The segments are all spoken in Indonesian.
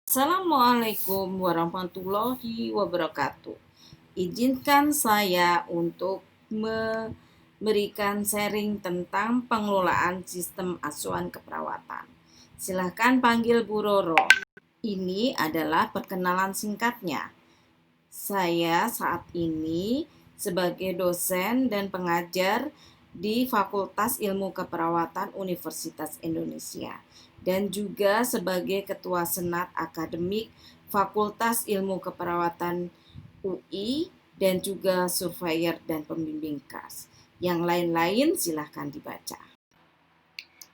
Assalamualaikum warahmatullahi wabarakatuh. Izinkan saya untuk memberikan sharing tentang pengelolaan sistem asuhan keperawatan. Silahkan panggil Bu Roro. Ini adalah perkenalan singkatnya. Saya saat ini sebagai dosen dan pengajar di Fakultas Ilmu Keperawatan Universitas Indonesia dan juga sebagai Ketua Senat Akademik Fakultas Ilmu Keperawatan UI dan juga surveyor dan pembimbing KAS. Yang lain-lain silahkan dibaca.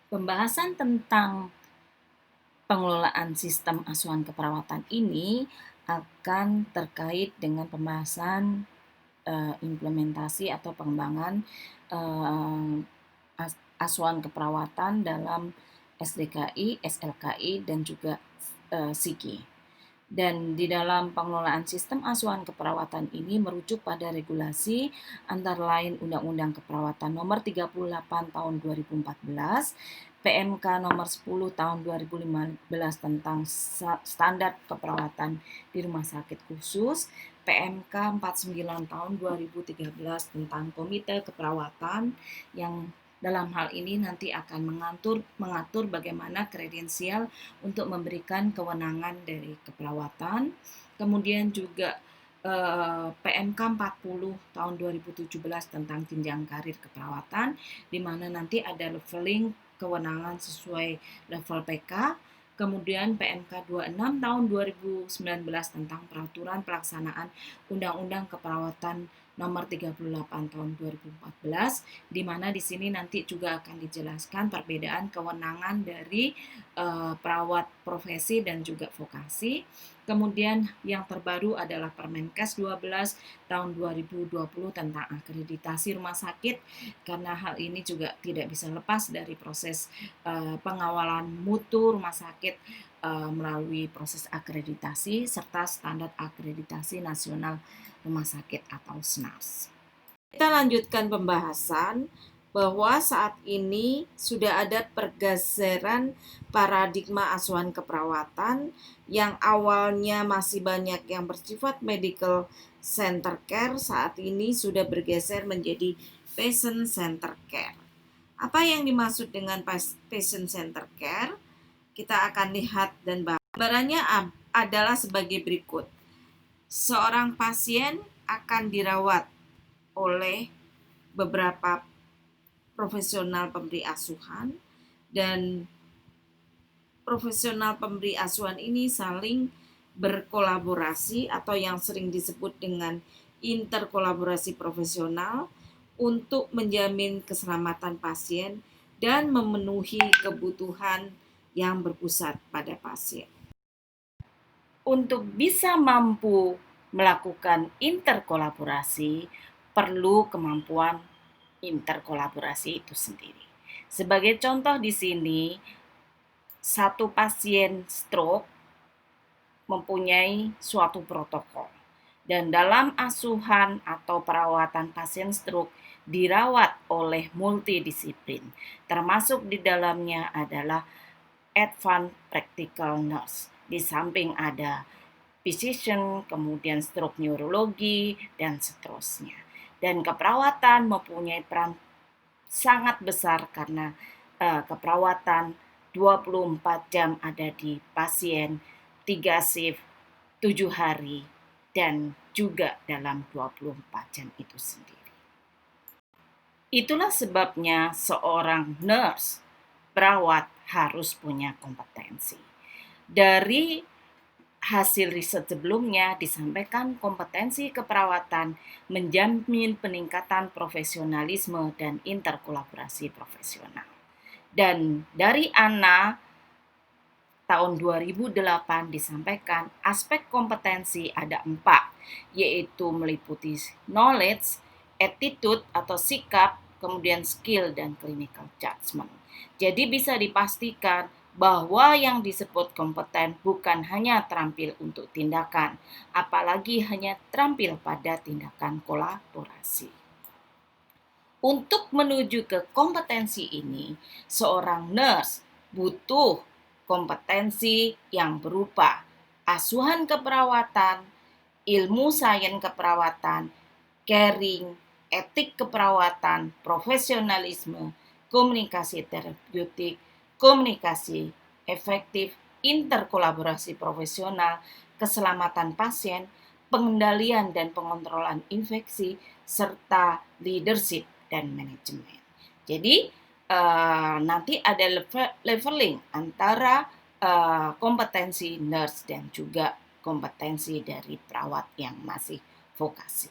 Pembahasan tentang pengelolaan sistem asuhan keperawatan ini akan terkait dengan pembahasan implementasi atau pengembangan asuhan keperawatan dalam SDKI, SLKI, dan juga SIKI. Dan di dalam pengelolaan sistem asuhan keperawatan ini merujuk pada regulasi antara lain Undang-Undang Keperawatan Nomor 38 Tahun 2014, PMK Nomor 10 Tahun 2015 tentang standar keperawatan di rumah sakit khusus, PMK 49 Tahun 2013 tentang Komite Keperawatan yang dalam hal ini nanti akan mengatur bagaimana kredensial untuk memberikan kewenangan dari keperawatan. Kemudian juga PMK 40 tahun 2017 tentang jenjang karir keperawatan, di mana nanti ada leveling kewenangan sesuai level PK. Kemudian PMK 26 tahun 2019 tentang peraturan pelaksanaan Undang-Undang Keperawatan Nomor 38 tahun 2014, di mana di sini nanti juga akan dijelaskan perbedaan kewenangan dari perawat profesi dan juga vokasi. Kemudian yang terbaru adalah Permenkes 12 tahun 2020 tentang akreditasi rumah sakit, karena hal ini juga tidak bisa lepas dari proses pengawalan mutu rumah sakit melalui proses akreditasi serta standar akreditasi nasional rumah sakit atau SNARS. Kita lanjutkan pembahasan bahwa saat ini sudah ada pergeseran paradigma asuhan keperawatan yang awalnya masih banyak yang bersifat medical center care, saat ini sudah bergeser menjadi patient center care. Apa yang dimaksud dengan patient center care? Kita akan lihat dan bahas. Gambarannya adalah sebagai berikut. Seorang pasien akan dirawat oleh beberapa profesional pemberi asuhan, dan profesional pemberi asuhan ini saling berkolaborasi atau yang sering disebut dengan interkolaborasi profesional untuk menjamin keselamatan pasien dan memenuhi kebutuhan yang berpusat pada pasien. Untuk bisa mampu melakukan interkolaborasi, perlu kemampuan interkolaborasi itu sendiri. Sebagai contoh di sini, satu pasien stroke mempunyai suatu protokol. Dan dalam asuhan atau perawatan pasien stroke dirawat oleh multidisiplin. Termasuk di dalamnya adalah advanced practical nurse. Di samping ada physician, kemudian stroke neurologi, dan seterusnya. Dan keperawatan mempunyai peran sangat besar karena keperawatan 24 jam ada di pasien, 3 shift, 7 hari, dan juga dalam 24 jam itu sendiri. Itulah sebabnya seorang nurse, perawat harus punya kompetensi. Dari hasil riset sebelumnya disampaikan kompetensi keperawatan menjamin peningkatan profesionalisme dan interkolaborasi profesional. Dan dari ANA tahun 2008 disampaikan aspek kompetensi ada 4, yaitu meliputi knowledge, attitude atau sikap, kemudian skill dan clinical judgment. Jadi bisa dipastikan bahwa yang disebut kompeten bukan hanya terampil untuk tindakan, apalagi hanya terampil pada tindakan kolaborasi. Untuk menuju ke kompetensi ini, seorang nurse butuh kompetensi yang berupa asuhan keperawatan, ilmu sains keperawatan, caring, etik keperawatan, profesionalisme, komunikasi terapeutik, komunikasi efektif, interkolaborasi profesional, keselamatan pasien, pengendalian dan pengontrolan infeksi, serta leadership dan manajemen. Jadi nanti ada leveling antara kompetensi nurse dan juga kompetensi dari perawat yang masih vokasi.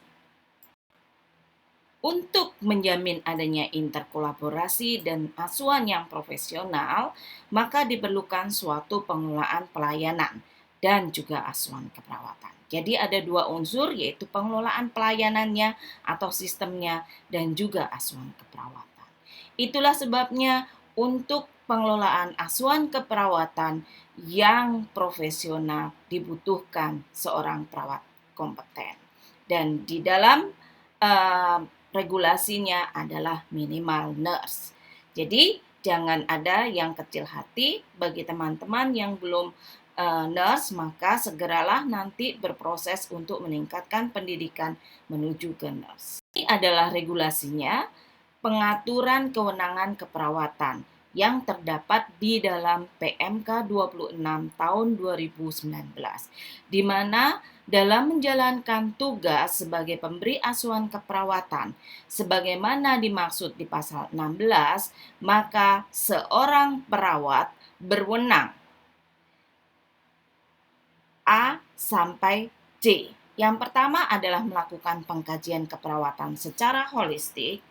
Untuk menjamin adanya interkolaborasi dan asuhan yang profesional, maka diperlukan suatu pengelolaan pelayanan dan juga asuhan keperawatan. Jadi ada dua unsur, yaitu pengelolaan pelayanannya atau sistemnya dan juga asuhan keperawatan. Itulah sebabnya untuk pengelolaan asuhan keperawatan yang profesional dibutuhkan seorang perawat kompeten. Dan di dalam regulasinya adalah minimal nurse. Jadi jangan ada yang kecil hati bagi teman-teman yang belum nurse, maka segeralah nanti berproses untuk meningkatkan pendidikan menuju ke nurse. Ini adalah regulasinya, pengaturan kewenangan keperawatan yang terdapat di dalam PMK 26 tahun 2019, di mana dalam menjalankan tugas sebagai pemberi asuhan keperawatan sebagaimana dimaksud di pasal 16, maka seorang perawat berwenang A sampai C. Yang pertama adalah melakukan pengkajian keperawatan secara holistik,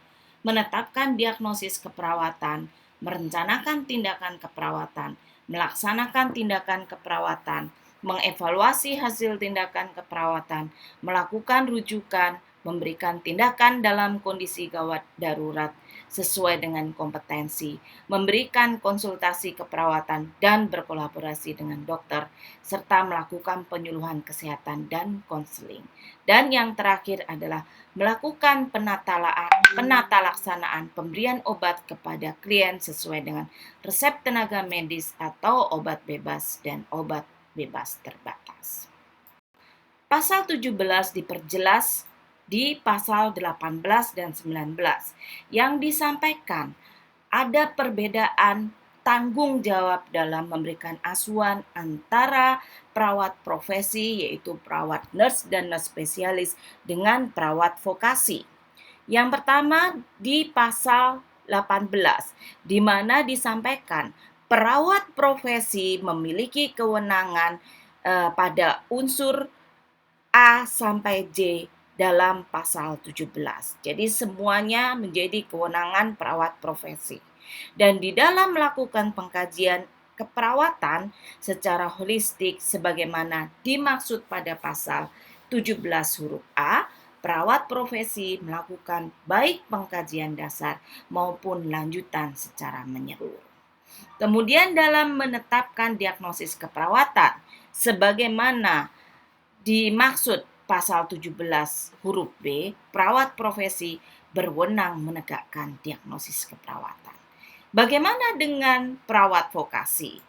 menetapkan diagnosis keperawatan, merencanakan tindakan keperawatan, melaksanakan tindakan keperawatan, mengevaluasi hasil tindakan keperawatan, melakukan rujukan, memberikan tindakan dalam kondisi gawat darurat sesuai dengan kompetensi, memberikan konsultasi keperawatan dan berkolaborasi dengan dokter, serta melakukan penyuluhan kesehatan dan konseling. Dan yang terakhir adalah melakukan penata laksanaan pemberian obat kepada klien sesuai dengan resep tenaga medis atau obat bebas dan obat bebas terbatas. Pasal 17 diperjelas di pasal 18 dan 19 yang disampaikan ada perbedaan tanggung jawab dalam memberikan asuhan antara perawat profesi, yaitu perawat nurse dan nurse spesialis, dengan perawat vokasi. Yang pertama di pasal 18, di mana disampaikan perawat profesi memiliki kewenangan pada unsur A sampai J dalam pasal 17. Jadi semuanya menjadi kewenangan perawat profesi. Dan di dalam melakukan pengkajian keperawatan secara holistik sebagaimana dimaksud pada pasal 17 huruf A, perawat profesi melakukan baik pengkajian dasar maupun lanjutan secara menyeluruh. Kemudian dalam menetapkan diagnosis keperawatan sebagaimana dimaksud pasal 17 huruf B, perawat profesi berwenang menegakkan diagnosis keperawatan. Bagaimana dengan perawat vokasi?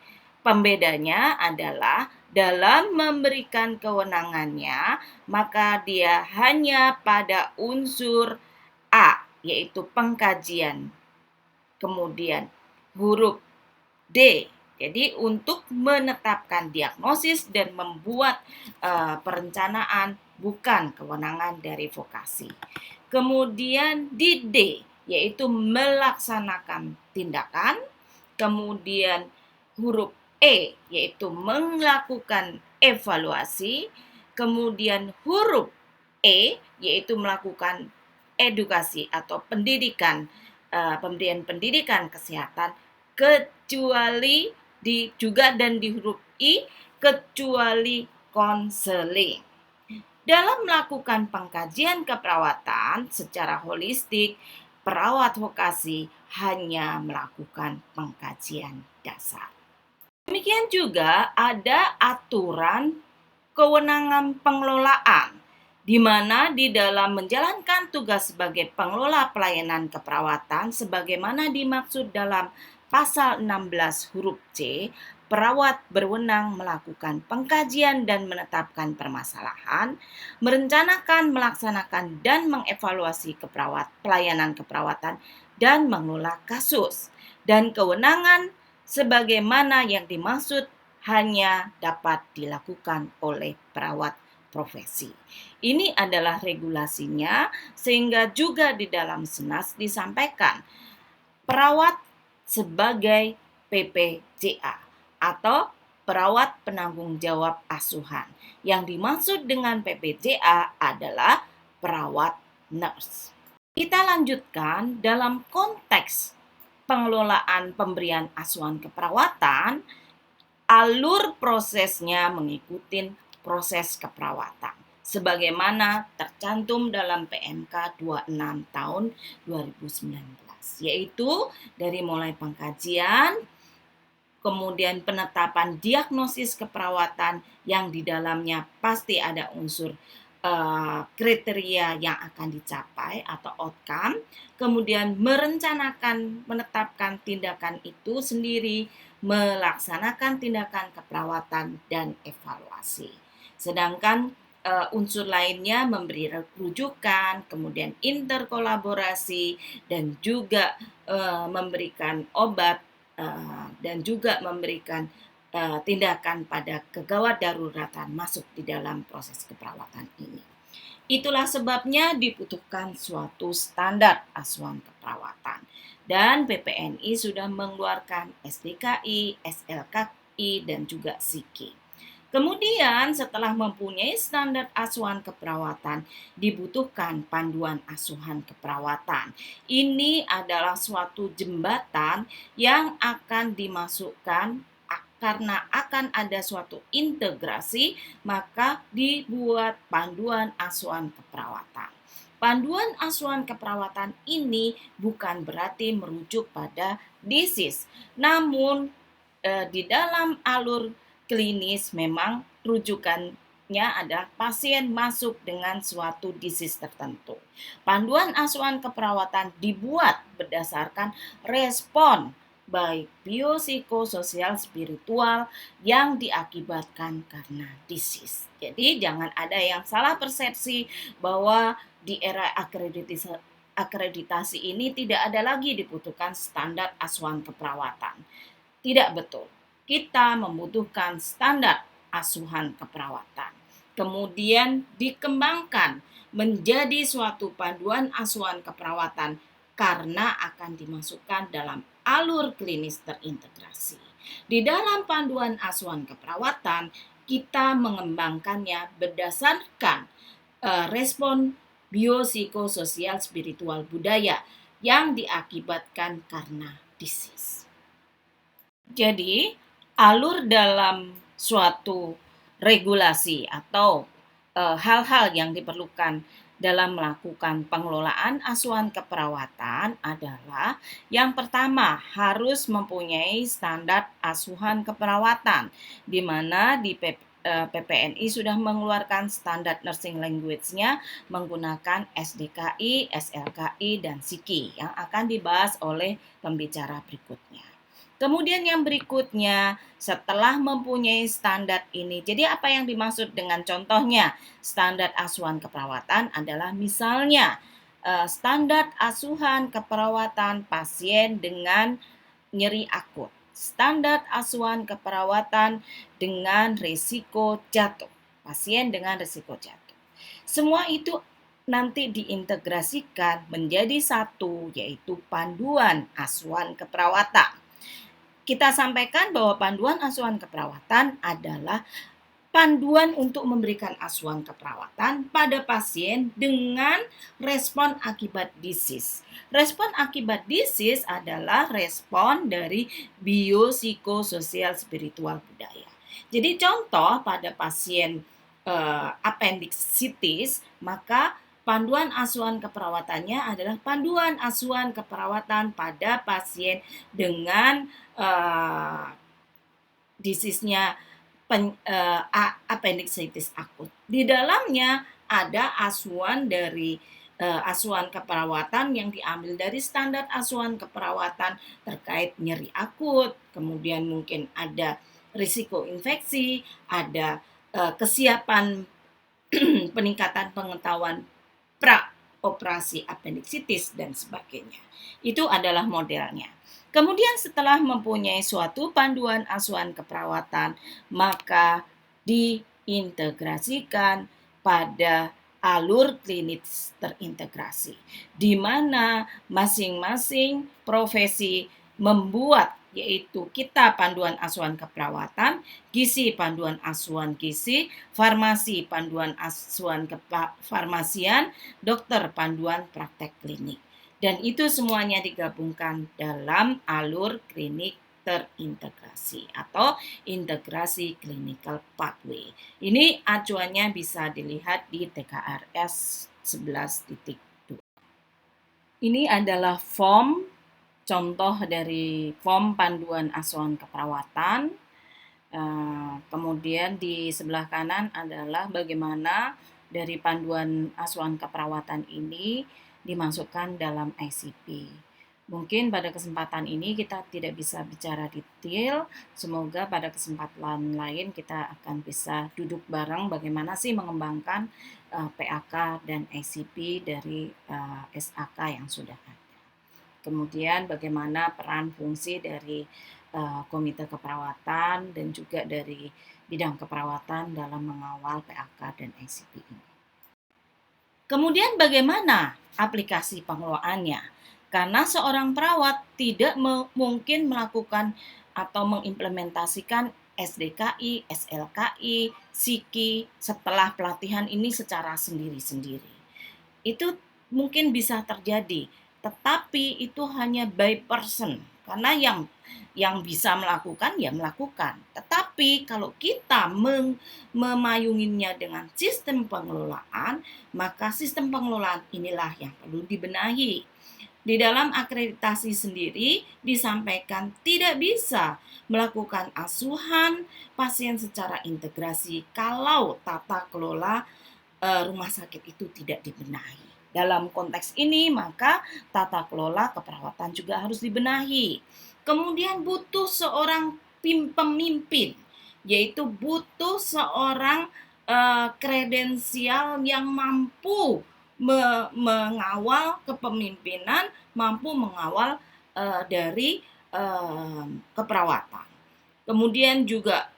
Pembedanya adalah dalam memberikan kewenangannya, maka dia hanya pada unsur A, yaitu pengkajian. Kemudian huruf D, jadi untuk menetapkan diagnosis dan membuat perencanaan bukan kewenangan dari vokasi. Kemudian di D, yaitu melaksanakan tindakan. Kemudian huruf E, yaitu melakukan evaluasi. Kemudian huruf E, yaitu melakukan edukasi atau pendidikan, pemberian pendidikan kesehatan, kecuali juga dan di huruf I, kecuali konseling. Dalam melakukan pengkajian keperawatan secara holistik, perawat vokasi hanya melakukan pengkajian dasar. Demikian juga ada aturan kewenangan pengelolaan, di mana di dalam menjalankan tugas sebagai pengelola pelayanan keperawatan sebagaimana dimaksud dalam pasal 16 huruf C, perawat berwenang melakukan pengkajian dan menetapkan permasalahan, merencanakan, melaksanakan, dan mengevaluasi pelayanan keperawatan, dan mengelola kasus. Dan kewenangan sebagaimana yang dimaksud hanya dapat dilakukan oleh perawat profesi. Ini adalah regulasinya, sehingga juga di dalam Senas disampaikan perawat sebagai PPJA atau perawat penanggung jawab asuhan. Yang dimaksud dengan PPJA adalah perawat nurse. Kita lanjutkan dalam konteks pengelolaan pemberian asuhan keperawatan, alur prosesnya mengikuti proses keperawatan sebagaimana tercantum dalam PMK 26 tahun 2019, yaitu dari mulai pengkajian, kemudian penetapan diagnosis keperawatan yang di dalamnya pasti ada unsur kriteria yang akan dicapai atau outcome, kemudian merencanakan, menetapkan tindakan itu sendiri, melaksanakan tindakan keperawatan dan evaluasi. Sedangkan unsur lainnya memberi rujukan, kemudian interkolaborasi, dan juga memberikan obat dan juga memberikan tindakan pada kegawat daruratan masuk di dalam proses keperawatan ini. Itulah sebabnya dibutuhkan suatu standar asuhan keperawatan. Dan PPNI sudah mengeluarkan SDKI, SLKI, dan juga SIKI. Kemudian setelah mempunyai standar asuhan keperawatan, dibutuhkan panduan asuhan keperawatan. Ini adalah suatu jembatan yang akan dimasukkan karena akan ada suatu integrasi, maka dibuat panduan asuhan keperawatan. Panduan asuhan keperawatan ini bukan berarti merujuk pada disease, namun di dalam alur klinis memang rujukannya adalah pasien masuk dengan suatu disease tertentu. Panduan asuhan keperawatan dibuat berdasarkan respon baik biopsikososial spiritual yang diakibatkan karena disease. Jadi jangan ada yang salah persepsi bahwa di era akreditasi ini tidak ada lagi dibutuhkan standar asuhan keperawatan. Tidak betul. Kita membutuhkan standar asuhan keperawatan. Kemudian dikembangkan menjadi suatu panduan asuhan keperawatan karena akan dimasukkan dalam alur klinis terintegrasi. Di dalam panduan asuhan keperawatan, kita mengembangkannya berdasarkan respon biopsikososial spiritual budaya yang diakibatkan karena disease. Jadi, alur dalam suatu regulasi atau hal-hal yang diperlukan dalam melakukan pengelolaan asuhan keperawatan adalah yang pertama harus mempunyai standar asuhan keperawatan, di mana di PPNI sudah mengeluarkan standar nursing language-nya menggunakan SDKI, SLKI, dan SIKI yang akan dibahas oleh pembicara berikutnya. Kemudian yang berikutnya, setelah mempunyai standar ini, jadi apa yang dimaksud dengan contohnya? Standar asuhan keperawatan adalah misalnya standar asuhan keperawatan pasien dengan nyeri akut, standar asuhan keperawatan dengan risiko jatuh, pasien dengan risiko jatuh. Semua itu nanti diintegrasikan menjadi satu, yaitu panduan asuhan keperawatan. Kita sampaikan bahwa panduan asuhan keperawatan adalah panduan untuk memberikan asuhan keperawatan pada pasien dengan respon akibat disease. Respon akibat disease adalah respon dari biopsikososial spiritual budaya. Jadi contoh pada pasien appendicitis, maka panduan asuhan keperawatannya adalah panduan asuhan keperawatan pada pasien dengan disease-nya appendicitis akut. Di dalamnya ada asuhan dari asuhan keperawatan yang diambil dari standar asuhan keperawatan terkait nyeri akut, kemudian mungkin ada risiko infeksi, ada kesiapan peningkatan pengetahuan pra-operasi apendiksitis dan sebagainya. Itu adalah modelnya. Kemudian setelah mempunyai suatu panduan asuhan keperawatan, maka diintegrasikan pada alur klinis terintegrasi, di mana masing-masing profesi membuat, yaitu kita panduan asuhan keperawatan, gizi panduan asuhan gizi, farmasi panduan asuhan kefarmasian, dokter panduan praktek klinik. Dan itu semuanya digabungkan dalam alur klinik terintegrasi atau integrasi clinical pathway. Ini acuannya bisa dilihat di TKRS 11.2. Ini adalah form contoh dari form panduan asuhan keperawatan. Kemudian di sebelah kanan adalah bagaimana dari panduan asuhan keperawatan ini dimasukkan dalam ICP. Mungkin pada kesempatan ini kita tidak bisa bicara detail, semoga pada kesempatan lain kita akan bisa duduk bareng bagaimana sih mengembangkan PAK dan ICP dari SAK yang sudah ada. Kemudian bagaimana peran fungsi dari komite keperawatan dan juga dari bidang keperawatan dalam mengawal PAK dan ICP ini. Kemudian bagaimana aplikasi pengelolaannya? Karena seorang perawat tidak mungkin melakukan atau mengimplementasikan SDKI, SLKI, SIKI setelah pelatihan ini secara sendiri-sendiri. Itu mungkin bisa terjadi, tetapi itu hanya by person, karena yang bisa melakukan ya melakukan. Tetapi kalau kita memayunginya dengan sistem pengelolaan, maka sistem pengelolaan inilah yang perlu dibenahi. Di dalam akreditasi sendiri disampaikan tidak bisa melakukan asuhan pasien secara integrasi kalau tata kelola rumah sakit itu tidak dibenahi. Dalam konteks ini, maka tata kelola keperawatan juga harus dibenahi. Kemudian butuh seorang pemimpin, yaitu butuh seorang kredensial yang mampu mengawal kepemimpinan, mampu mengawal dari keperawatan. Kemudian juga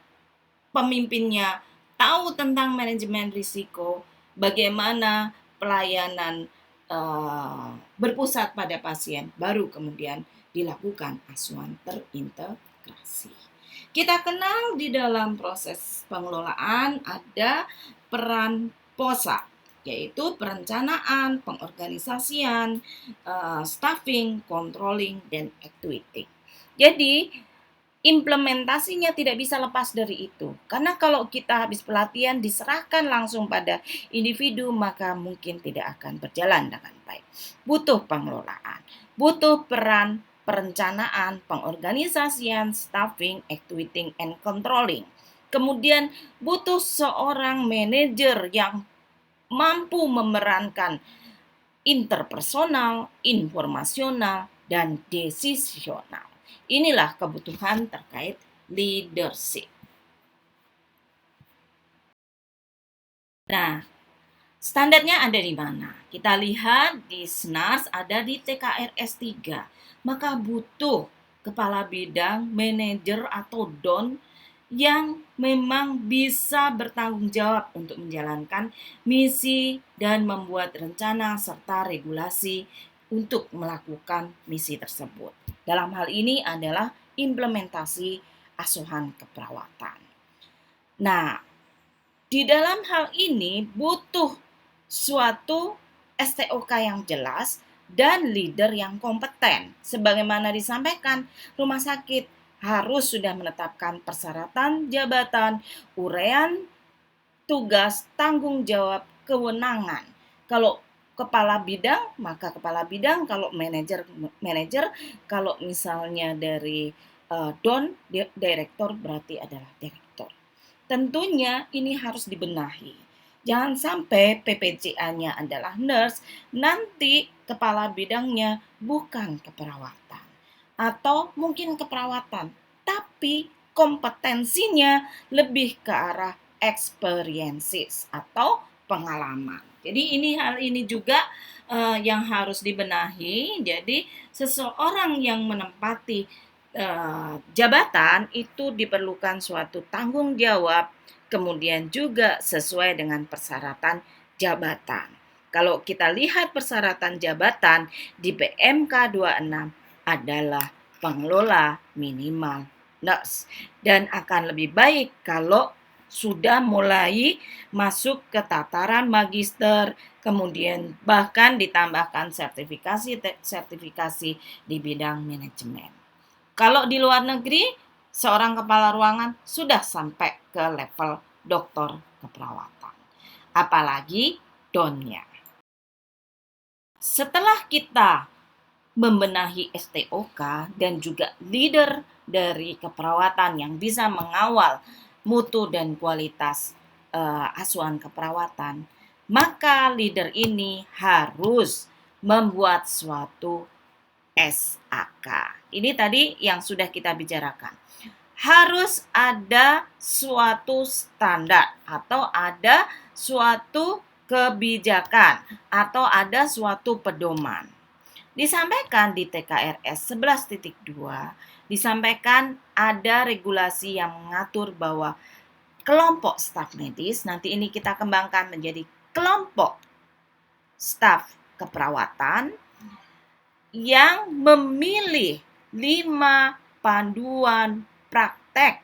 pemimpinnya tahu tentang manajemen risiko, bagaimana pelayanan berpusat pada pasien, baru kemudian dilakukan asuhan terintegrasi. Kita kenal di dalam proses pengelolaan ada peran POSA, yaitu perencanaan, pengorganisasian, staffing, controlling, dan actuating. Jadi implementasinya tidak bisa lepas dari itu. Karena kalau kita habis pelatihan diserahkan langsung pada individu, maka mungkin tidak akan berjalan dengan baik. Butuh pengelolaan, butuh peran perencanaan, pengorganisasian, staffing, actuating, and controlling. Kemudian butuh seorang manajer yang mampu memerankan interpersonal, informasional, dan desisional. Inilah kebutuhan terkait leadership. Nah, standarnya ada di mana? Kita lihat di SNARS ada di TKRS 3. Maka butuh kepala bidang, manajer atau DON yang memang bisa bertanggung jawab untuk menjalankan misi dan membuat rencana serta regulasi untuk melakukan misi tersebut. Dalam hal ini adalah implementasi asuhan keperawatan. Nah, di dalam hal ini butuh suatu STOK yang jelas dan leader yang kompeten. Sebagaimana disampaikan, rumah sakit harus sudah menetapkan persyaratan jabatan, uraian tugas, tanggung jawab, kewenangan. Kalau kepala bidang, maka kepala bidang, kalau manajer, kalau misalnya dari DON, direktur berarti adalah direktur. Tentunya ini harus dibenahi. Jangan sampai PPCA-nya adalah nurse, nanti kepala bidangnya bukan keperawatan. Atau mungkin keperawatan, tapi kompetensinya lebih ke arah experiences atau pengalaman. Jadi hal ini juga yang harus dibenahi. Jadi seseorang yang menempati jabatan itu diperlukan suatu tanggung jawab, kemudian juga sesuai dengan persyaratan jabatan. Kalau kita lihat persyaratan jabatan di PMK 26 adalah pengelola minimal nurse, dan akan lebih baik kalau sudah mulai masuk ke tataran magister, kemudian bahkan ditambahkan sertifikasi di bidang manajemen. Kalau di luar negeri, seorang kepala ruangan sudah sampai ke level doktor keperawatan. Apalagi donnya. Setelah kita membenahi STOK dan juga leader dari keperawatan yang bisa mengawal mutu dan kualitas asuhan keperawatan, maka leader ini harus membuat suatu SAK. Ini tadi yang sudah kita bicarakan. Harus ada suatu standar atau ada suatu kebijakan atau ada suatu pedoman. Disampaikan di TKRS 11.2, disampaikan ada regulasi yang mengatur bahwa kelompok staf medis, nanti ini kita kembangkan menjadi kelompok staf keperawatan yang memilih 5 panduan praktek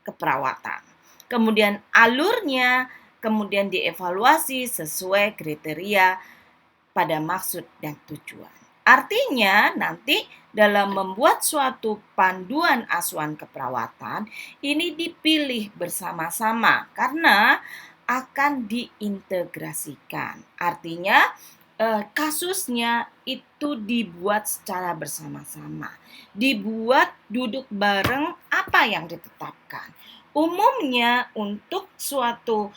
keperawatan. Kemudian alurnya kemudian dievaluasi sesuai kriteria pada maksud dan tujuan. Artinya nanti dalam membuat suatu panduan asuhan keperawatan ini dipilih bersama-sama karena akan diintegrasikan. Artinya kasusnya itu dibuat secara bersama-sama, dibuat duduk bareng apa yang ditetapkan. Umumnya untuk suatu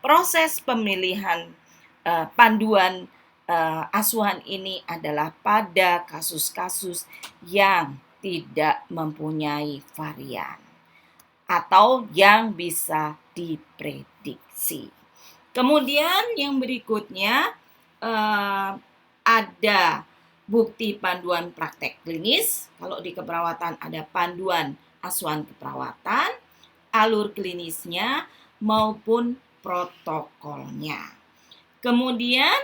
proses pemilihan panduan asuhan ini adalah pada kasus-kasus yang tidak mempunyai varian atau yang bisa diprediksi. Kemudian yang berikutnya ada bukti panduan praktek klinis. Kalau di keperawatan ada panduan asuhan keperawatan, alur klinisnya maupun protokolnya. Kemudian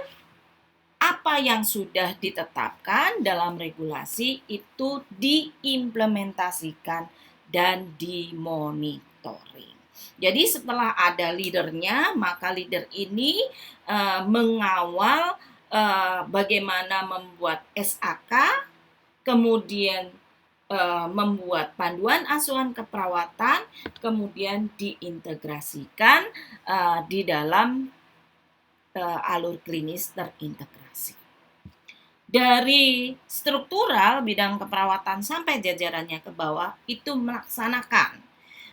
apa yang sudah ditetapkan dalam regulasi itu diimplementasikan dan dimonitoring. Jadi setelah ada leadernya, maka leader ini mengawal bagaimana membuat SAK, kemudian membuat panduan asuhan keperawatan, kemudian diintegrasikan di dalam alur klinis terintegrasi. Dari struktural bidang keperawatan sampai jajarannya ke bawah itu melaksanakan.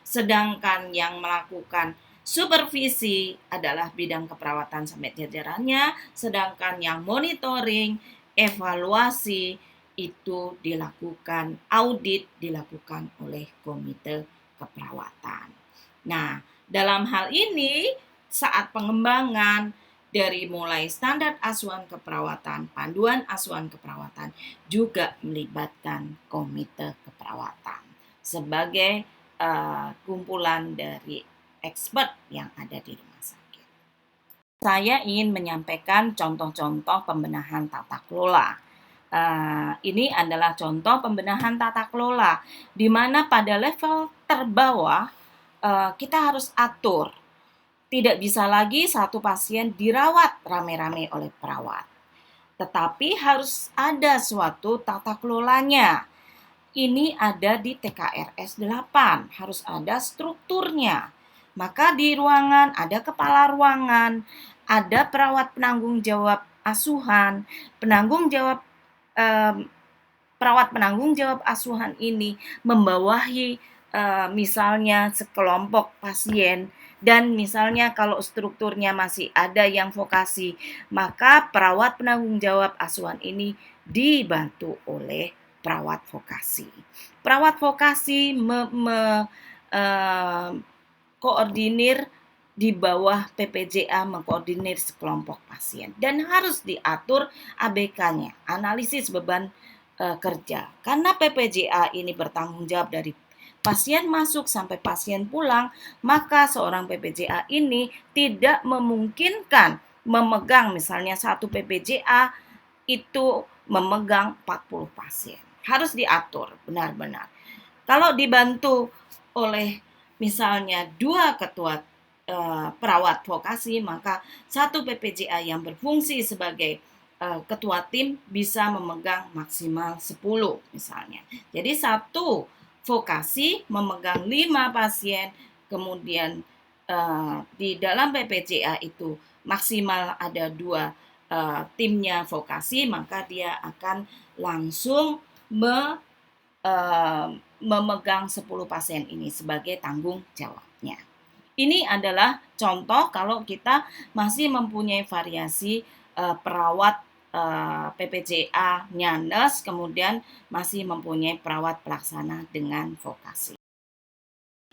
Sedangkan yang melakukan supervisi adalah bidang keperawatan sampai jajarannya, sedangkan yang monitoring, evaluasi itu dilakukan, audit dilakukan oleh komite keperawatan. Nah, dalam hal ini saat pengembangan dari mulai standar asuhan keperawatan, panduan asuhan keperawatan juga melibatkan komite keperawatan sebagai kumpulan dari expert yang ada di rumah sakit. Saya ingin menyampaikan contoh-contoh pembenahan tata kelola. Ini adalah contoh pembenahan tata kelola di mana pada level terbawah kita harus atur. Tidak bisa lagi satu pasien dirawat rame-rame oleh perawat. Tetapi harus ada suatu tata kelolanya. Ini ada di TKRS 8, harus ada strukturnya. Maka di ruangan ada kepala ruangan, ada perawat penanggung jawab asuhan, perawat penanggung jawab asuhan ini membawahi misalnya sekelompok pasien. Dan misalnya kalau strukturnya masih ada yang vokasi, maka perawat penanggung jawab asuhan ini dibantu oleh perawat vokasi. Perawat vokasi koordinir di bawah PPJA, mengkoordinir sekelompok pasien dan harus diatur ABK-nya, analisis beban kerja. Karena PPJA ini bertanggung jawab dari pasien masuk sampai pasien pulang, maka seorang PPJA ini tidak memungkinkan memegang misalnya satu PPJA itu memegang 40 pasien. Harus diatur benar-benar. Kalau dibantu oleh misalnya 2 ketua perawat vokasi, maka satu PPJA yang berfungsi sebagai ketua tim bisa memegang maksimal 10 misalnya. Jadi satu vokasi memegang 5 pasien, kemudian di dalam PPJA itu maksimal ada 2 timnya vokasi, maka dia akan langsung memegang 10 pasien ini sebagai tanggung jawabnya. Ini adalah contoh kalau kita masih mempunyai variasi perawat PPJA-nya nurse, kemudian masih mempunyai perawat pelaksana dengan vokasi.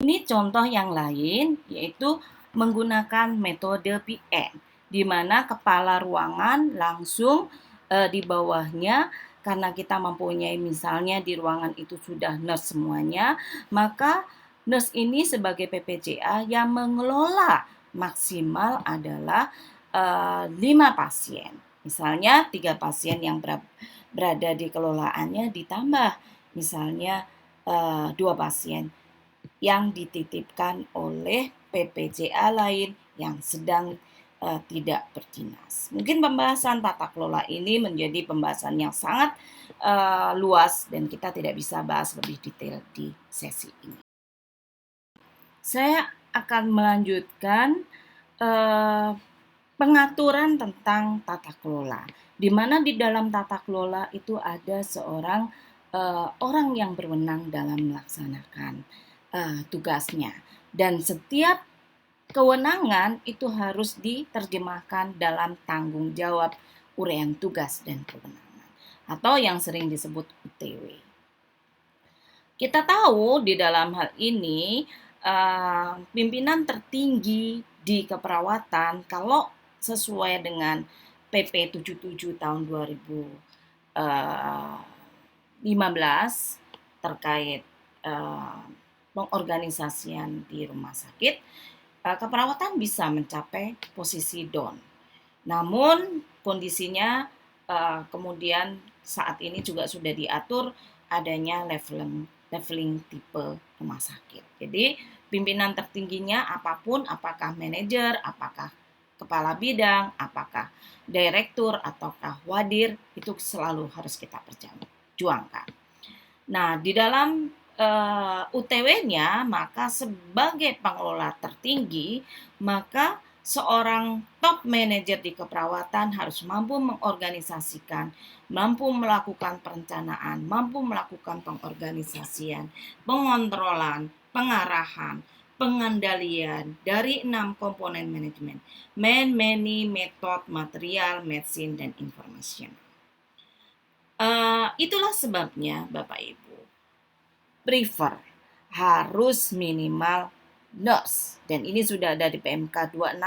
Ini contoh yang lain, yaitu menggunakan metode PN, di mana kepala ruangan langsung di bawahnya, karena kita mempunyai misalnya di ruangan itu sudah nurse semuanya, maka nurse ini sebagai PPJA yang mengelola maksimal adalah 5 pasien. Misalnya 3 pasien yang berada di kelolaannya ditambah misalnya 2 pasien yang dititipkan oleh PPJA lain yang sedang tidak berdinas. Mungkin pembahasan tata kelola ini menjadi pembahasan yang sangat luas dan kita tidak bisa bahas lebih detail di sesi ini. Saya akan melanjutkan pengaturan tentang tata kelola, di mana di dalam tata kelola itu ada seorang orang yang berwenang dalam melaksanakan tugasnya, dan setiap kewenangan itu harus diterjemahkan dalam tanggung jawab uraian tugas dan kewenangan, atau yang sering disebut UTW. Kita tahu di dalam hal ini pimpinan tertinggi di keperawatan kalau sesuai dengan PP 77 tahun 2015 terkait pengorganisasian di rumah sakit, keperawatan bisa mencapai posisi DON. Namun kondisinya kemudian saat ini juga sudah diatur adanya leveling tipe rumah sakit. Jadi pimpinan tertingginya apapun, apakah manajer, apakah kepala bidang, apakah direktur, ataukah wadir, itu selalu harus kita perjuangkan. Nah, di dalam UTW-nya, maka sebagai pengelola tertinggi, maka seorang top manajer di keperawatan harus mampu mengorganisasikan, mampu melakukan perencanaan, mampu melakukan pengorganisasian, pengontrolan, pengarahan, pengendalian dari 6 komponen manajemen: man, money, method, material, medicine, dan information. Itulah sebabnya Bapak Ibu prefer harus minimal nurse, dan ini sudah ada di PMK 26,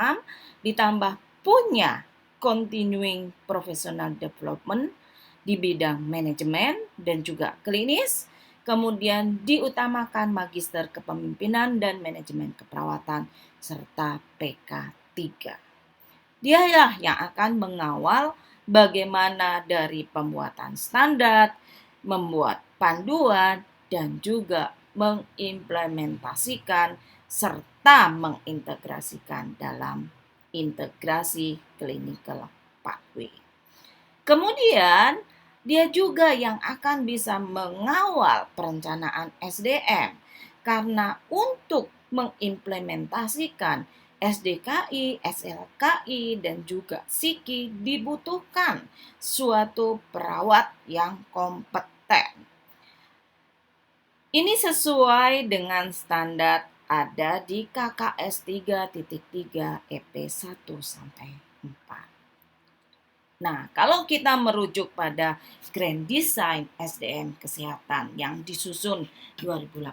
ditambah punya continuing professional development di bidang manajemen dan juga klinis, kemudian diutamakan magister kepemimpinan dan manajemen keperawatan serta PK 3. Dialah yang akan mengawal bagaimana dari pembuatan standar, membuat panduan, dan juga mengimplementasikan serta mengintegrasikan dalam integrasi clinical pathway. Kemudian dia juga yang akan bisa mengawal perencanaan SDM, karena untuk mengimplementasikan SDKI, SLKI, dan juga SIKI dibutuhkan suatu perawat yang kompeten. Ini sesuai dengan standar ada di KKS 3.3 EP 1-4. Nah, kalau kita merujuk pada Grand Design SDM Kesehatan yang disusun 2018,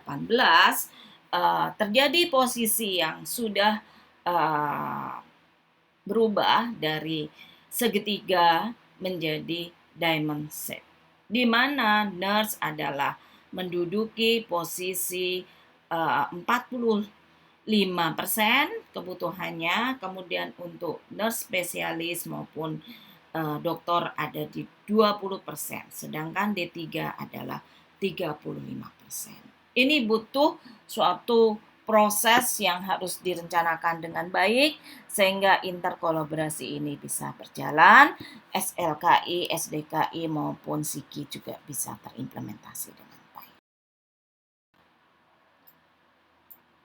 terjadi posisi yang sudah eh, berubah dari segitiga menjadi diamond shape, di mana nurse adalah menduduki posisi 45% kebutuhannya, kemudian untuk nurse spesialis maupun dokter ada di 20%, sedangkan D3 adalah 35%. Ini butuh suatu proses yang harus direncanakan dengan baik sehingga interkolaborasi ini bisa berjalan, SLKI, SDKI maupun SIKI juga bisa terimplementasi dengan baik.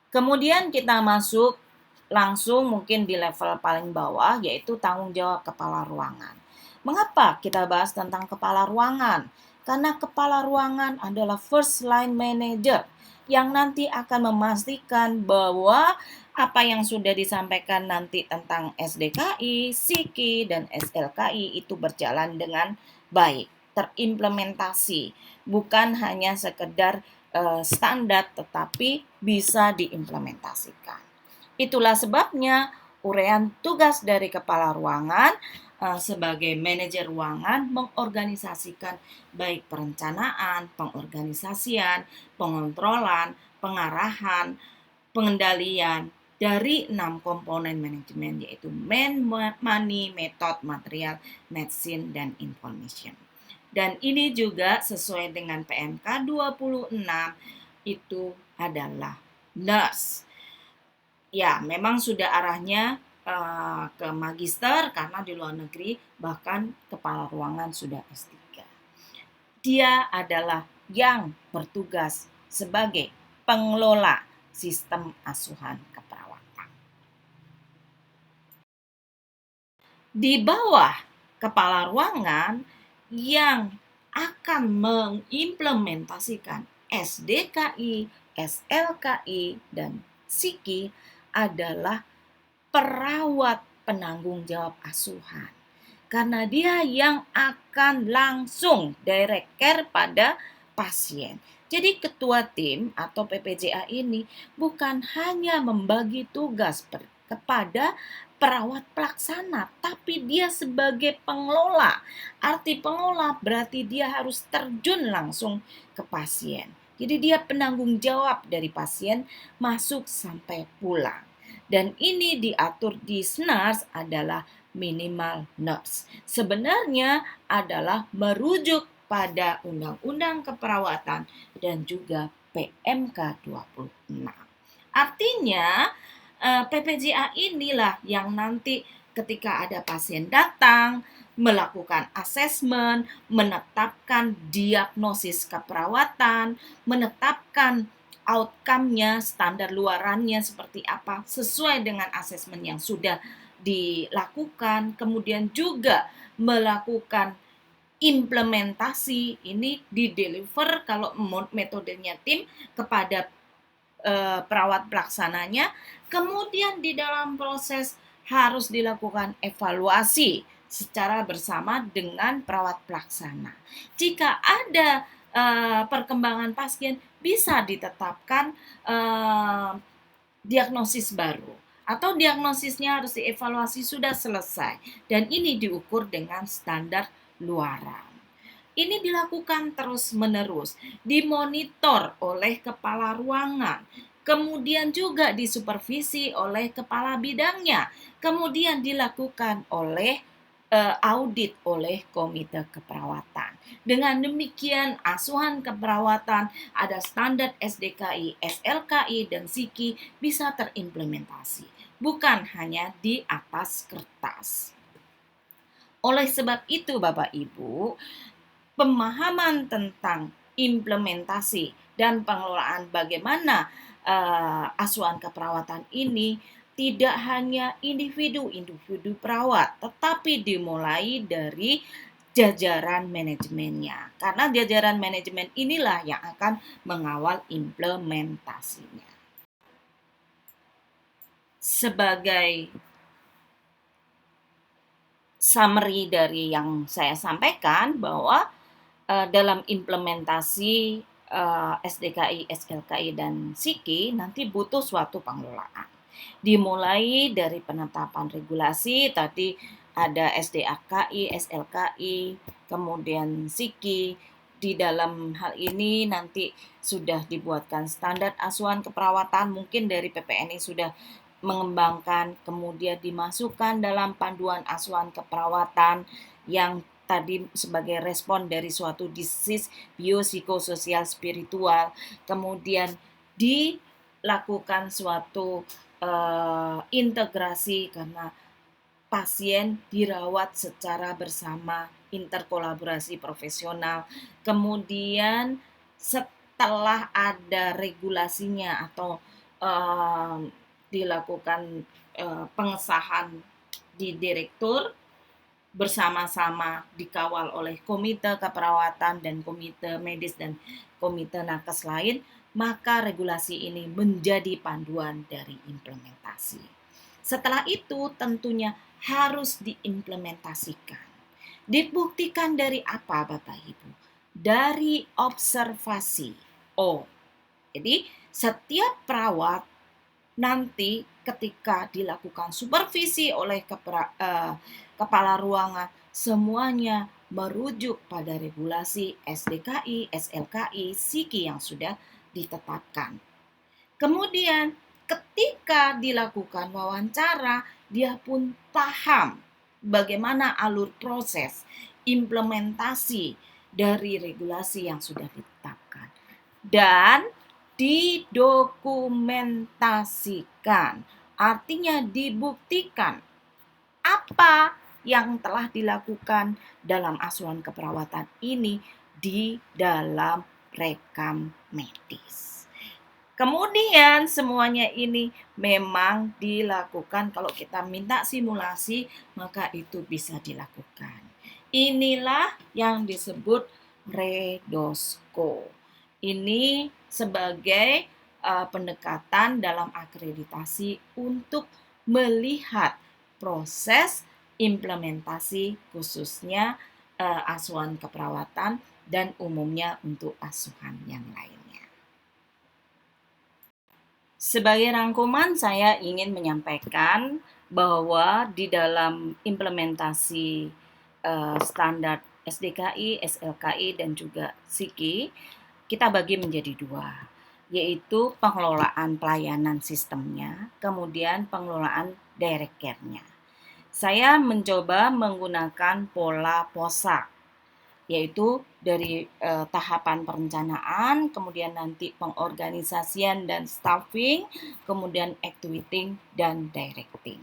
Kemudian kita masuk langsung mungkin di level paling bawah, yaitu tanggung jawab kepala ruangan. Mengapa kita bahas tentang kepala ruangan? Karena kepala ruangan adalah first line manager yang nanti akan memastikan bahwa apa yang sudah disampaikan nanti tentang SDKI, SIKI, dan SLKI itu berjalan dengan baik, terimplementasi, bukan hanya sekedar standar tetapi bisa diimplementasikan. Itulah sebabnya uraian tugas dari kepala ruangan sebagai manajer ruangan mengorganisasikan baik perencanaan, pengorganisasian, pengontrolan, pengarahan, pengendalian dari 6 komponen manajemen, yaitu man, money, method, material, medicine, dan information. Dan ini juga sesuai dengan PMK 26 itu adalah nurse. Ya, memang sudah arahnya ke magister karena di luar negeri bahkan kepala ruangan sudah S3. Dia adalah yang bertugas sebagai pengelola sistem asuhan keperawatan. Di bawah kepala ruangan yang akan mengimplementasikan SDKI, SLKI, dan SIKI adalah perawat penanggung jawab asuhan. Karena dia yang akan langsung direct care pada pasien. Jadi ketua tim atau PPJA ini bukan hanya membagi tugas kepada perawat pelaksana, tapi dia sebagai pengelola. Arti pengelola berarti dia harus terjun langsung ke pasien. Jadi dia penanggung jawab dari pasien masuk sampai pulang. Dan ini diatur di SNARS adalah minimal nurse. Sebenarnya adalah merujuk pada Undang-Undang Keperawatan dan juga PMK 26. Artinya PPJA inilah yang nanti ketika ada pasien datang, melakukan asesmen, menetapkan diagnosis keperawatan, menetapkan outcome-nya, standar luarannya seperti apa, sesuai dengan asesmen yang sudah dilakukan, kemudian juga melakukan implementasi ini di-deliver kalau metodenya tim kepada perawat pelaksananya. Kemudian di dalam proses harus dilakukan evaluasi secara bersama dengan perawat pelaksana. Jika ada perkembangan pasien bisa ditetapkan diagnosis baru atau diagnosisnya harus dievaluasi sudah selesai dan ini diukur dengan standar luaran. Ini dilakukan terus-menerus, dimonitor oleh kepala ruangan, kemudian juga disupervisi oleh kepala bidangnya, kemudian dilakukan oleh audit oleh komite keperawatan. Dengan demikian asuhan keperawatan ada standar SDKI, SLKI, dan SIKI bisa terimplementasi, bukan hanya di atas kertas. Oleh sebab itu Bapak Ibu, pemahaman tentang implementasi dan pengelolaan bagaimana asuhan keperawatan ini tidak hanya individu-individu perawat, tetapi dimulai dari jajaran manajemennya. Karena jajaran manajemen inilah yang akan mengawal implementasinya. Sebagai summary dari yang saya sampaikan bahwa dalam implementasi SDKI, SLKI, dan SIKI nanti butuh suatu pengelolaan. Dimulai dari penetapan regulasi, tadi ada SDAKI, SLKI, kemudian SIKI. Di dalam hal ini nanti sudah dibuatkan standar asuhan keperawatan, mungkin dari PPNI sudah mengembangkan, kemudian dimasukkan dalam panduan asuhan keperawatan yang tadi sebagai respon dari suatu disease biopsikososial spiritual, kemudian dilakukan suatu integrasi karena pasien dirawat secara bersama, interkolaborasi profesional, kemudian setelah ada regulasinya atau dilakukan pengesahan di direktur, bersama-sama dikawal oleh komite keperawatan dan komite medis dan komite nakes lain, maka regulasi ini menjadi panduan dari implementasi. Setelah itu tentunya harus diimplementasikan. Dibuktikan dari apa Bapak Ibu? Dari observasi. Jadi setiap perawat nanti ketika dilakukan supervisi oleh kepala ruangan, semuanya merujuk pada regulasi SDKI, SLKI, SIKI yang sudah ditetapkan. Kemudian ketika dilakukan wawancara, dia pun paham bagaimana alur proses implementasi dari regulasi yang sudah ditetapkan. Dan didokumentasikan, artinya dibuktikan apa yang telah dilakukan dalam asuhan keperawatan ini di dalam rekam medis. Kemudian semuanya ini memang dilakukan, kalau kita minta simulasi maka itu bisa dilakukan. Inilah yang disebut REDOSCO. Ini sebagai pendekatan dalam akreditasi untuk melihat proses implementasi khususnya asuhan keperawatan dan umumnya untuk asuhan yang lainnya. Sebagai rangkuman saya ingin menyampaikan bahwa di dalam implementasi standar SDKI, SLKI, dan juga SIKI, kita bagi menjadi dua, yaitu pengelolaan pelayanan sistemnya, kemudian pengelolaan direct care-nya. Saya mencoba menggunakan pola POSAK, yaitu dari tahapan perencanaan, kemudian nanti pengorganisasian dan staffing, kemudian activating dan directing.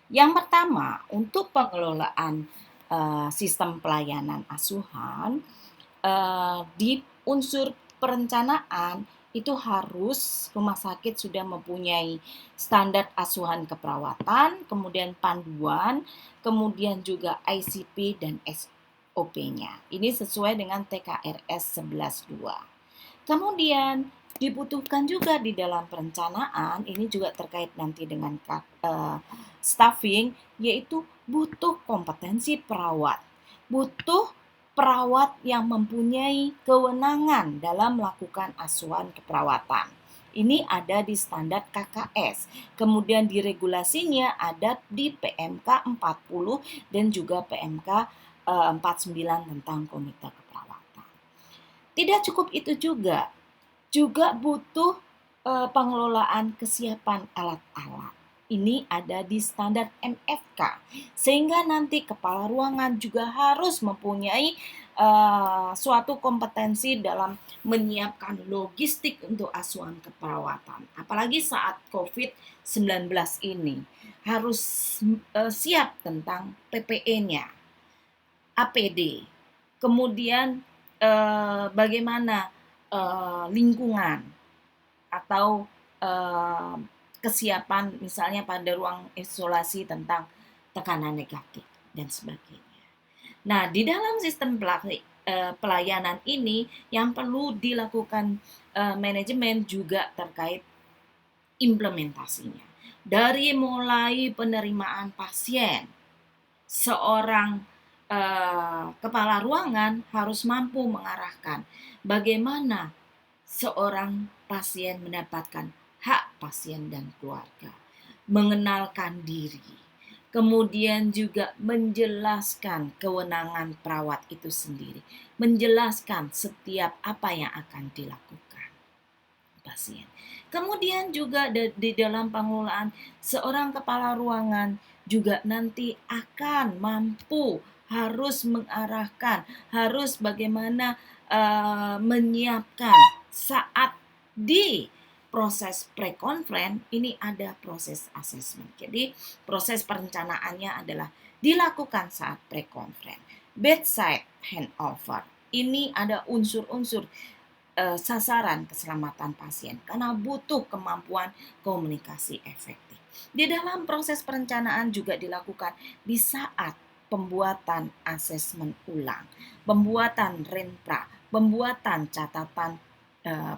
Yang pertama, untuk pengelolaan sistem pelayanan asuhan, di unsur perencanaan itu harus rumah sakit sudah mempunyai standar asuhan keperawatan, kemudian panduan, kemudian juga ICP dan SOP-nya. Ini sesuai dengan TKRS 11.2. Kemudian dibutuhkan juga di dalam perencanaan, ini juga terkait nanti dengan staffing, yaitu butuh kompetensi perawat, butuh perawat yang mempunyai kewenangan dalam melakukan asuhan keperawatan. Ini ada di standar KKS. Kemudian di regulasinya ada di PMK 40 dan juga PMK 49 tentang komite keperawatan. Tidak cukup itu juga butuh pengelolaan kesiapan alat-alat. Ini ada di standar MFK, sehingga nanti kepala ruangan juga harus mempunyai suatu kompetensi dalam menyiapkan logistik untuk asuhan keperawatan. Apalagi saat COVID-19 ini harus siap tentang PPE-nya, APD, kemudian bagaimana lingkungan atau kesiapan misalnya pada ruang isolasi tentang tekanan negatif dan sebagainya. Nah, di dalam sistem pelayanan ini yang perlu dilakukan manajemen juga terkait implementasinya. Dari mulai penerimaan pasien seorang kepala ruangan harus mampu mengarahkan bagaimana seorang pasien mendapatkan hak pasien dan keluarga, mengenalkan diri, kemudian juga menjelaskan kewenangan perawat itu sendiri, menjelaskan setiap apa yang akan dilakukan pasien. Kemudian juga di dalam pengelolaan seorang kepala ruangan juga nanti akan mampu harus mengarahkan, harus bagaimana menyiapkan saat di proses pre-conference ini ada proses assessment. Jadi proses perencanaannya adalah dilakukan saat pre-conference. Bedside handover. Ini ada unsur-unsur sasaran keselamatan pasien karena butuh kemampuan komunikasi efektif. Di dalam proses perencanaan juga dilakukan di saat pembuatan asesmen ulang, pembuatan renpra, pembuatan catatan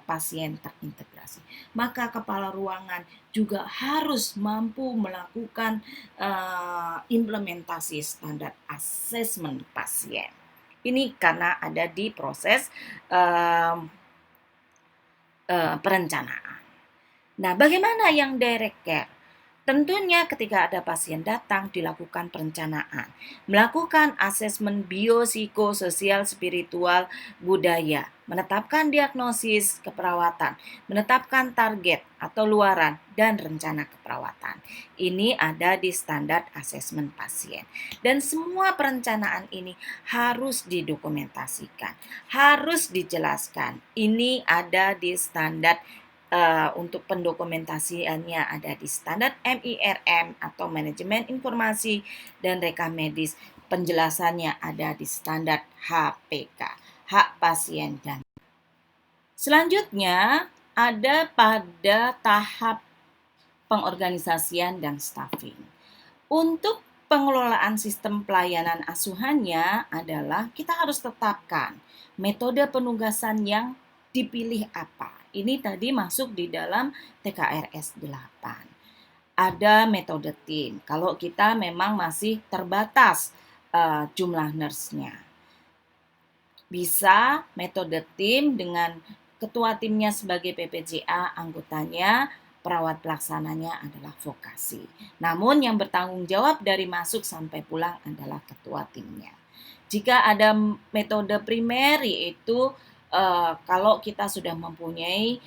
pasien terintegrasi. Maka kepala ruangan juga harus mampu melakukan implementasi standar asesmen pasien. Ini karena ada di proses perencanaan. Nah, bagaimana yang direct care? Tentunya ketika ada pasien datang dilakukan perencanaan, melakukan asesmen biopsikososial spiritual budaya, menetapkan diagnosis keperawatan, menetapkan target atau luaran dan rencana keperawatan. Ini ada di standar asesmen pasien. Dan semua perencanaan ini harus didokumentasikan, harus dijelaskan. Ini ada di standar untuk pendokumentasiannya ada di standar MIRM atau manajemen informasi dan rekam medis. Penjelasannya ada di standar HPK, hak pasien dan selanjutnya ada pada tahap pengorganisasian dan staffing. Untuk pengelolaan sistem pelayanan asuhannya adalah kita harus tetapkan metode penugasan yang dipilih apa. Ini tadi masuk di dalam TKRS 8. Ada metode tim. Kalau kita memang masih terbatas jumlah nurse-nya. Bisa metode tim dengan ketua timnya sebagai PPJA, anggotanya perawat pelaksananya adalah vokasi. Namun yang bertanggung jawab dari masuk sampai pulang adalah ketua timnya. Jika ada metode primer yaitu kalau kita sudah mempunyai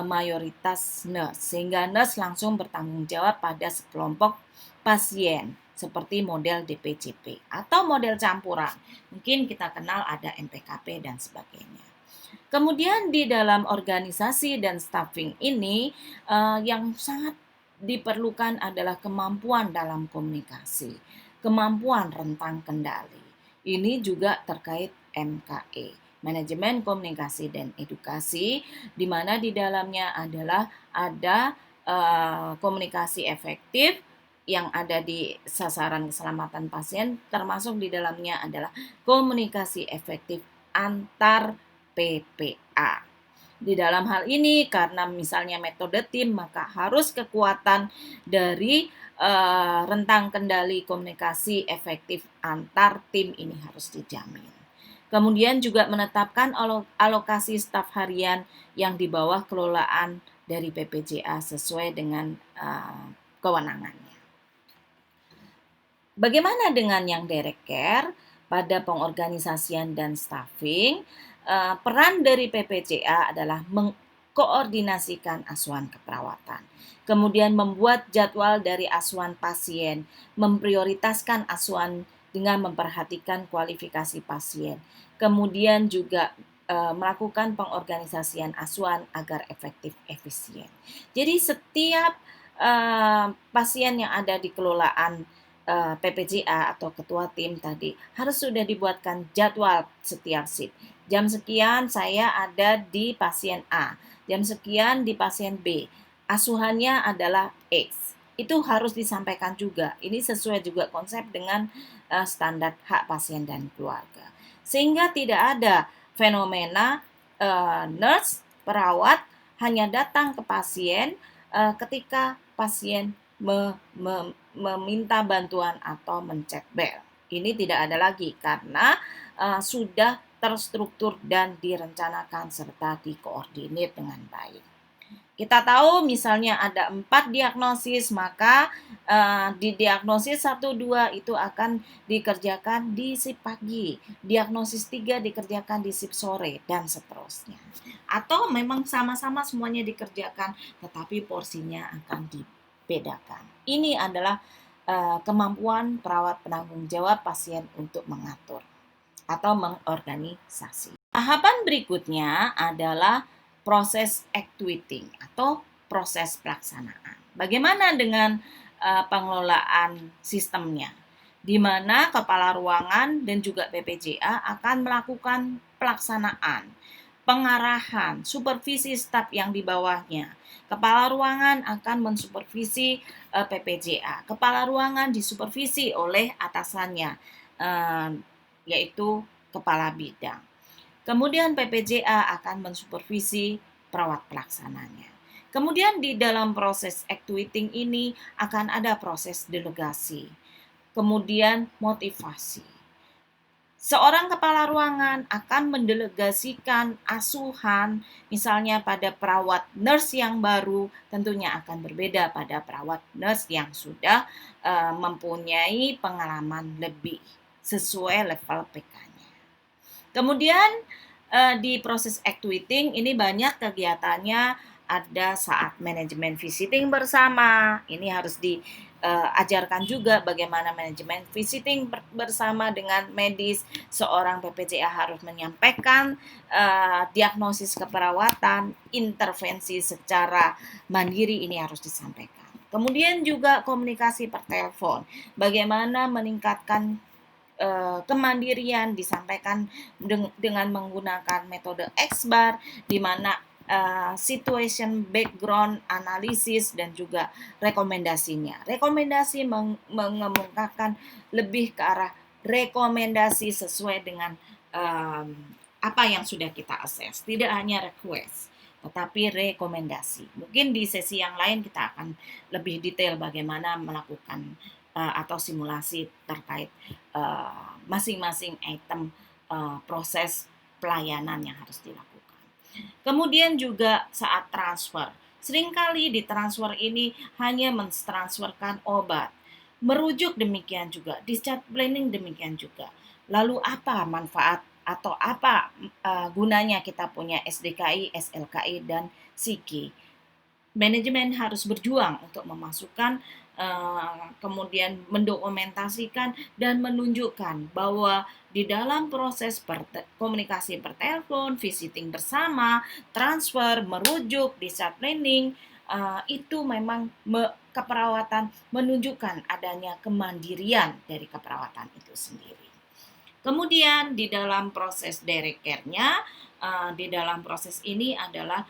mayoritas nurse, sehingga nurse langsung bertanggung jawab pada sekelompok pasien seperti model DPCP atau model campuran. Mungkin kita kenal ada MPKP dan sebagainya. Kemudian di dalam organisasi dan staffing ini yang sangat diperlukan adalah kemampuan dalam komunikasi, kemampuan rentang kendali. Ini juga terkait MKE, manajemen komunikasi dan edukasi, di mana di dalamnya adalah ada komunikasi efektif yang ada di sasaran keselamatan pasien, termasuk di dalamnya adalah komunikasi efektif antar PPA. Di dalam hal ini karena misalnya metode tim maka harus kekuatan dari rentang kendali komunikasi efektif antar tim ini harus dijamin. Kemudian juga menetapkan alokasi staf harian yang di bawah kelolaan dari PPJA sesuai dengan kewenangannya. Bagaimana dengan yang direct care? Pada pengorganisasian dan staffing, peran dari PPJA adalah mengkoordinasikan asuhan keperawatan, kemudian membuat jadwal dari asuhan pasien, memprioritaskan asuhan dengan memperhatikan kualifikasi pasien, kemudian juga melakukan pengorganisasian asuhan agar efektif efisien. Jadi setiap pasien yang ada di kelolaan PPJA atau ketua tim tadi harus sudah dibuatkan jadwal setiap shift. Jam sekian saya ada di pasien A, jam sekian di pasien B. Asuhannya adalah X. Itu harus disampaikan juga. Ini sesuai juga konsep dengan standar hak pasien dan keluarga. Sehingga tidak ada fenomena nurse, perawat hanya datang ke pasien ketika pasien meminta bantuan atau mencet bel. Ini tidak ada lagi karena sudah terstruktur dan direncanakan serta dikoordinir dengan baik. Kita tahu misalnya ada 4 diagnosis, maka di diagnosis 1, 2 itu akan dikerjakan di shift pagi, diagnosis 3 dikerjakan di shift sore, dan seterusnya. Atau memang sama-sama semuanya dikerjakan, tetapi porsinya akan dibedakan. Ini adalah kemampuan perawat penanggung jawab pasien untuk mengatur atau mengorganisasi. Tahapan berikutnya adalah proses actuating atau proses pelaksanaan. Bagaimana dengan pengelolaan sistemnya? Di mana kepala ruangan dan juga PPJA akan melakukan pelaksanaan, pengarahan, supervisi staf yang di bawahnya. Kepala ruangan akan mensupervisi PPJA. Kepala ruangan disupervisi oleh atasannya, yaitu kepala bidang. Kemudian PPJA akan mensupervisi perawat pelaksananya. Kemudian di dalam proses actuating ini akan ada proses delegasi, kemudian motivasi. Seorang kepala ruangan akan mendelegasikan asuhan, misalnya pada perawat nurse yang baru, tentunya akan berbeda pada perawat nurse yang sudah mempunyai pengalaman lebih sesuai level PK-nya. Kemudian di proses actuating ini banyak kegiatannya, ada saat manajemen visiting bersama. Ini harus diajarkan juga bagaimana manajemen visiting bersama dengan medis. Seorang PPJA harus menyampaikan diagnosis keperawatan, intervensi secara mandiri ini harus disampaikan. Kemudian juga komunikasi per telepon. Bagaimana meningkatkan kemandirian disampaikan dengan menggunakan metode X-bar, di mana situation background analisis dan juga rekomendasinya. Rekomendasi mengemukakan lebih ke arah rekomendasi sesuai dengan apa yang sudah kita assess, tidak hanya request tetapi rekomendasi. Mungkin di sesi yang lain kita akan lebih detail bagaimana melakukan atau simulasi terkait masing-masing item proses pelayanan yang harus dilakukan. Kemudian juga saat transfer, seringkali di transfer ini hanya mentransferkan obat. Merujuk demikian juga, discharge planning demikian juga. Lalu apa manfaat atau apa gunanya kita punya SDKI, SLKI, dan SIKI? Manajemen harus berjuang untuk memasukkan, kemudian mendokumentasikan dan menunjukkan bahwa di dalam proses komunikasi per telepon, visiting bersama, transfer, merujuk, discharge planning, itu memang keperawatan menunjukkan adanya kemandirian dari keperawatan itu sendiri. Kemudian di dalam proses direct care-nya, di dalam proses ini adalah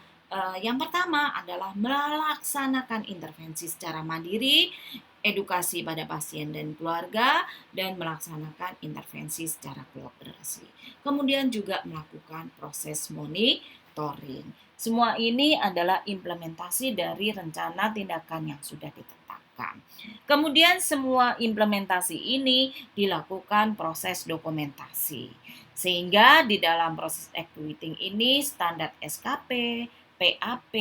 yang pertama adalah melaksanakan intervensi secara mandiri, edukasi pada pasien dan keluarga, dan melaksanakan intervensi secara kolaborasi. Kemudian juga melakukan proses monitoring. Semua ini adalah implementasi dari rencana tindakan yang sudah ditetapkan. Kemudian semua implementasi ini dilakukan proses dokumentasi. Sehingga di dalam proses actuating ini standar SKP, PAP,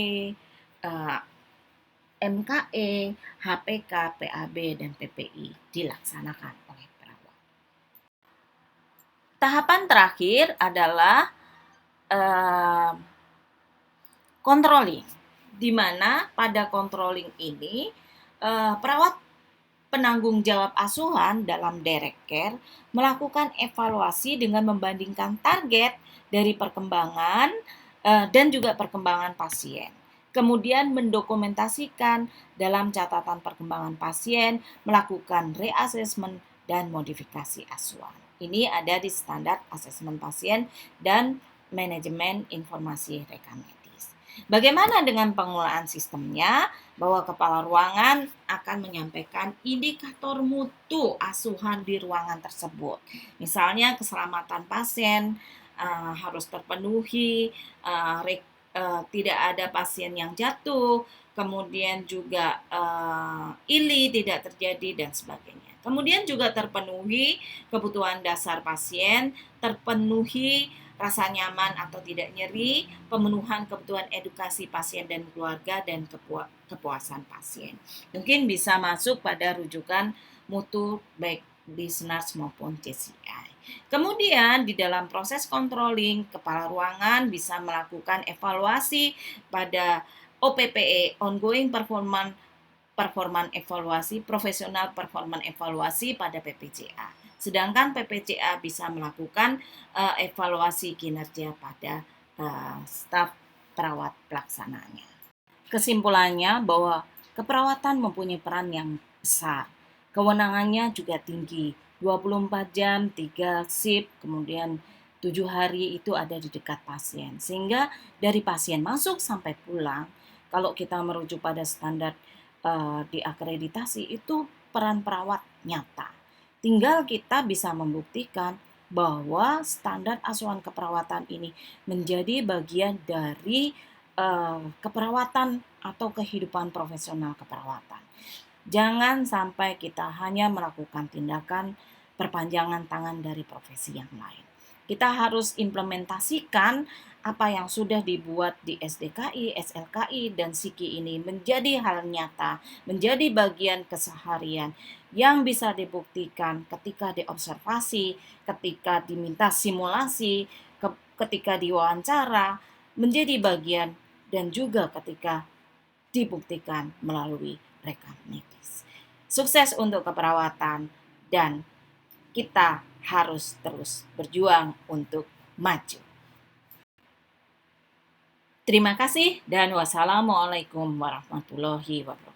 MKE, HPK, PAB, dan PPI dilaksanakan oleh perawat. Tahapan terakhir adalah controlling, di mana pada controlling ini perawat penanggung jawab asuhan dalam direct care melakukan evaluasi dengan membandingkan target dari perkembangan dan juga perkembangan pasien. Kemudian mendokumentasikan dalam catatan perkembangan pasien, melakukan reassessment dan modifikasi asuhan. Ini ada di standar asesmen pasien dan manajemen informasi rekam medis. Bagaimana dengan pengelolaan sistemnya? Bahwa kepala ruangan akan menyampaikan indikator mutu asuhan di ruangan tersebut. Misalnya keselamatan pasien harus terpenuhi, tidak ada pasien yang jatuh, kemudian juga ILI tidak terjadi dan sebagainya. Kemudian juga terpenuhi kebutuhan dasar pasien, terpenuhi rasa nyaman atau tidak nyeri, pemenuhan kebutuhan edukasi pasien dan keluarga, dan kepuasan pasien. Mungkin bisa masuk pada rujukan mutu baik listeners maupun JCI. Kemudian di dalam proses controlling, kepala ruangan bisa melakukan evaluasi pada OPPE, ongoing performan evaluasi, profesional performan evaluasi pada PPCA. Sedangkan PPCA bisa melakukan evaluasi kinerja pada staf perawat pelaksananya. Kesimpulannya bahwa keperawatan mempunyai peran yang besar. Kewenangannya juga tinggi. 24 jam, 3 shift, kemudian 7 hari itu ada di dekat pasien. Sehingga dari pasien masuk sampai pulang, kalau kita merujuk pada standar diakreditasi, itu peran perawat nyata. Tinggal kita bisa membuktikan bahwa standar asuhan keperawatan ini menjadi bagian dari keperawatan atau kehidupan profesional keperawatan. Jangan sampai kita hanya melakukan tindakan perpanjangan tangan dari profesi yang lain. Kita harus implementasikan apa yang sudah dibuat di SDKI, SLKI, dan SIKI ini menjadi hal nyata, menjadi bagian keseharian yang bisa dibuktikan ketika diobservasi, ketika diminta simulasi, ketika diwawancara, menjadi bagian, dan juga ketika dibuktikan melalui rekam medis. Sukses untuk keperawatan, dan kita harus terus berjuang untuk maju. Terima kasih dan wassalamualaikum warahmatullahi wabarakatuh.